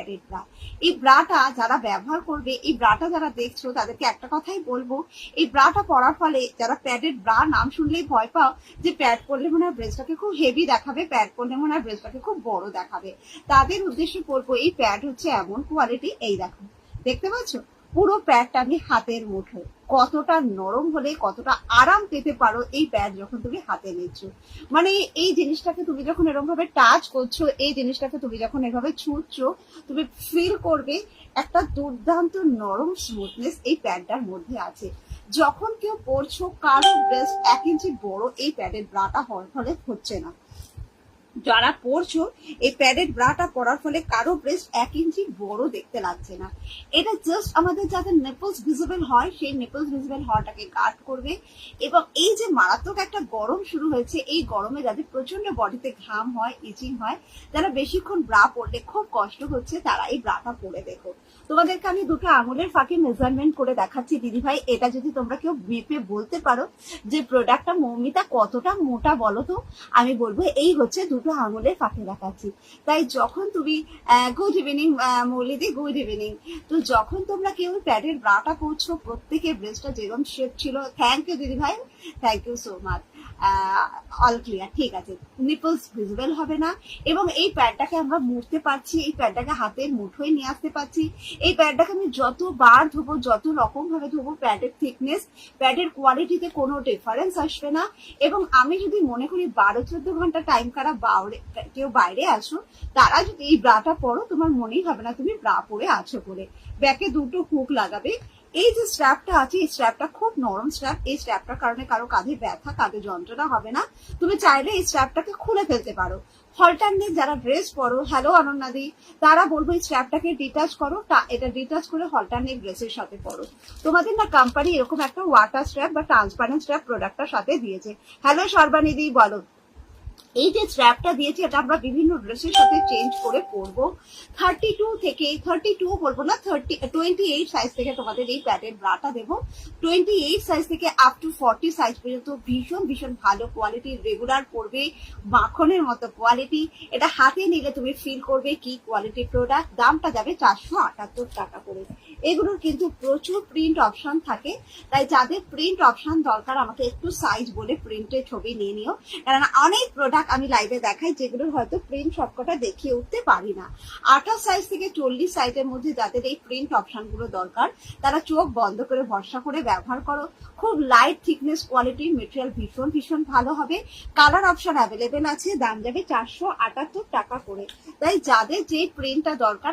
Padded bra. এই ব্রাটা যারা ব্যবহার করবে, এই ব্রাটা যারা দেখছো তাদেরকে একটা কথাই বলবো, এই ব্রাটা পরার ফলে যারা প্যাডেড ব্রা নাম শুনলেই ভয় পাও যে প্যাড পরলে মনে হয় ব্রেস্টটাকে খুব হেভি দেখাবে, প্যাড পরলে মনে হয় ব্রেস্টটাকে খুব বড় দেখাবে, তাদের উদ্দেশ্যে বলবো এই প্যাড হচ্ছে এমন কোয়ালিটি। এই দেখো, দেখতে পাচ্ছ পুরো প্যাডটা আমি হাতের মুঠো, কতটা নরম হলে কতটা আরাম পেতে পারো এই প্যাড যখন তুমি হাতে নিচ্ছ। মানে এই জিনিসটাকে তুমি যখন এরকম ভাবে টাচ করছো, এই জিনিসটাকে তুমি যখন এভাবে ছুঁচ্ছো, তুমি ফিল করবে একটা দুর্দান্ত নরম স্মুথনেস এই প্যাডটার মধ্যে আছে। যখন কেউ পরছো, কারো ব্রেস্ট 1 ইঞ্চি বড় এই প্যাডের ব্রাটা হওয়ার ফলে হচ্ছে না। যারা পরছো এই প্যাডেড ব্রাটা পরার ফলে কারো ব্রেস্ট 1 ইঞ্চি বড় দেখতে লাগছে না। এটা জাস্ট আমাদের যাদের নেপলস ভিজিবল হয় সেই নেপলস ভিজিবল হওয়াটাকে গার্ড করবে। এবং এই যে মারাত্মক একটা গরম শুরু হয়েছে, এই গরমে যাদের প্রচন্ড বডিতে ঘাম হয়, ইচিং হয়, যারা বেশিক্ষণ ব্রা পরলে খুব কষ্ট হচ্ছে, তারা এই ব্রাটা পরে দেখো। তোমাদেরকে আমি দুটো আঙুলের ফাঁকে মেজারমেন্ট করে দেখাচ্ছি দিদি ভাই, এটা যদি তোমরা কেউ মেপে বলতে পারো যে প্রোডাক্টটা মৌমিতা কতটা মোটা বলো তো, আমি বলবো এই হচ্ছে দুটো আঙুলের ফাঁকে দেখাচ্ছি। তাই যখন তুমি গুড ইভিনিং মৌলিদি, গুড ইভিনিং। তো যখন তোমরা কেউ প্যাডের ব্রাটা পরছো, প্রত্যেকের ব্রেস্টটা যেরকম শেপ ছিল, থ্যাংক ইউ দিদি ভাই, thank you so much. All clear, ঠিক আছে, নিপলস ভিজিবল হবে না। এবং এই প্যাডটাকে আমরা মুড়তে পারছি, এই প্যাডটাকে হাতের মুঠোয় নিয়ে আসতে পারছি। এই প্যাডটাকে আমি যতবার ধোবো, যত রকম ভাবে ধোবো, প্যাডের থিকনেস, প্যাডের কোয়ালিটিতে কোনো ডিফারেন্স আসবে না। এবং আমি যদি মনে করি 12-14 ঘন্টা টাইম কারা কেউ বাইরে আসো, তারা যদি এই ব্রাটা পরো, তোমার মনেই হবে না তুমি ব্রা পরে আছো বলে। ব্যাকে দুটো হুক লাগাবে। এই যে স্ট্র্যাপটা আছে, এই স্ট্র্যাপটা খুব নরম স্ট্র্যাপ, এই স্ট্র্যাপটার কারণে কারো কাঁধে ব্যথা, কাঁধে যন্ত্রণা হবে না। তুমি চাইলে এই স্ট্র্যাপটাকে খুলে ফেলতে পারো। হলটারনেক যারা ড্রেস পরো, হ্যালো অনন্যাদি, তারা বলবো এই স্ট্র্যাপটাকে ডিটাচ করো, এটা ডিটাচ করে হলটারনেক ড্রেসের সাথে পরো। তোমাদের না কোম্পানি এরকম একটা ওয়াটার স্ট্র্যাপ বা ট্রান্সপারেন্ট স্ট্র্যাপ প্রোডাক্টটার সাথে দিয়েছে। হ্যালো সর্বানিদি, বলো। এই যে স্ট্র্যাপটা দিয়েছি, এটা আমরা বিভিন্ন ড্রেসের সাথে চেঞ্জ করে পরবো। 32 থেকে, 32 বলবো না, 28 সাইজ থেকে তোমাদের এই প্যাডের ব্রাটা দেবো। 28 সাইজ থেকে আপ টু 40 সাইজ পর্যন্ত ভীষণ ভীষণ ভালো কোয়ালিটি, রেগুলার পরবে, মাখনের মতো কোয়ালিটি। এটা হাতে নিলে তুমি ফিল করবে কি কোয়ালিটি প্রোডাক্ট। দামটা যাবে 478 টাকা করে। এগুলোর কিন্তু প্রচুর প্রিন্ট অপশন থাকে, তাই যাদের প্রিন্ট অপশন দরকার আমাকে একটু সাইজ বলে প্রিন্টের ছবি নিয়ে নিও, কারণ অনেক প্রোডাক্ট আমি লাইভে দেখাই যেগুলোর হয়তো প্রিন্ট সবকটা দেখিয়ে উঠতে পারি না। 28 সাইজ থেকে 40 সাইজের মধ্যে যাদের এই প্রিন্ট অপশন গুলো দরকার, তারা চোখ বন্ধ করে ভরসা করে ব্যবহার করো। খুব লাইট থিকনেস কোয়ালিটির মেটেরিয়াল, ভীষণ ভীষণ ভালো হবে। কালার অপশন অ্যাভেলেবেল আছে, দাম যাবে 478 টাকা করে। তাই যাদের যে প্রিন্টটা দরকার